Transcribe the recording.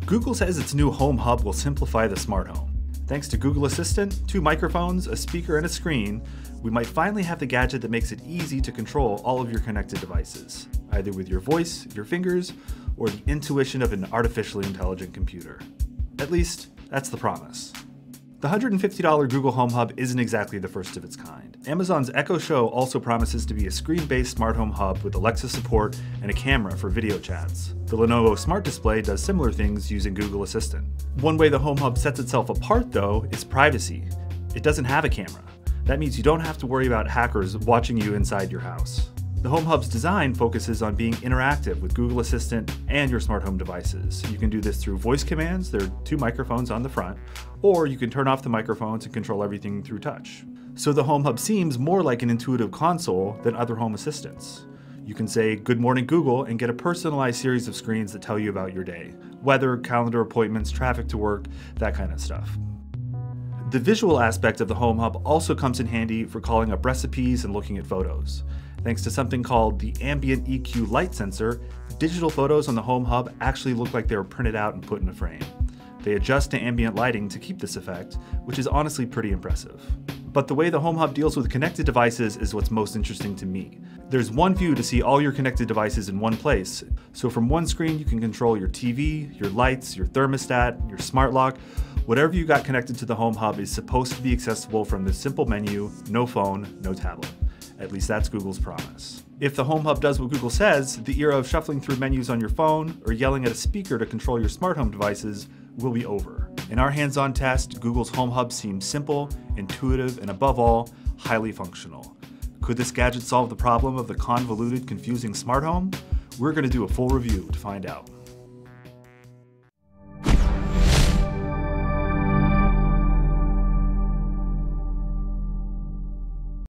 Google says its new Home Hub will simplify the smart home. Thanks to Google Assistant, 2 microphones, a speaker, and a screen, we might finally have the gadget that makes it easy to control all of your connected devices, either with your voice, your fingers, or the intuition of an artificially intelligent computer. At least, that's the promise. The $150 Google Home Hub isn't exactly the first of its kind. Amazon's Echo Show also promises to be a screen-based smart home hub with Alexa support and a camera for video chats. The Lenovo Smart Display does similar things using Google Assistant. One way the Home Hub sets itself apart, though, is privacy. It doesn't have a camera. That means you don't have to worry about hackers watching you inside your house. The Home Hub's design focuses on being interactive with Google Assistant and your smart home devices. You can do this through voice commands, there are 2 microphones on the front, or you can turn off the microphones and control everything through touch. So the Home Hub seems more like an intuitive console than other home assistants. You can say, "Good morning Google," and get a personalized series of screens that tell you about your day. Weather, calendar appointments, traffic to work, that kind of stuff. The visual aspect of the Home Hub also comes in handy for calling up recipes and looking at photos. Thanks to something called the Ambient EQ Light Sensor, digital photos on the Home Hub actually look like they were printed out and put in a frame. They adjust to ambient lighting to keep this effect, which is honestly pretty impressive. But the way the Home Hub deals with connected devices is what's most interesting to me. There's one view to see all your connected devices in one place, so from one screen you can control your TV, your lights, your thermostat, your smart lock. Whatever you got connected to the Home Hub is supposed to be accessible from this simple menu, no phone, no tablet. At least that's Google's promise. If the Home Hub does what Google says, the era of shuffling through menus on your phone or yelling at a speaker to control your smart home devices will be over. In our hands-on test, Google's Home Hub seems simple, intuitive, and above all, highly functional. Could this gadget solve the problem of the convoluted, confusing smart home? We're going to do a full review to find out.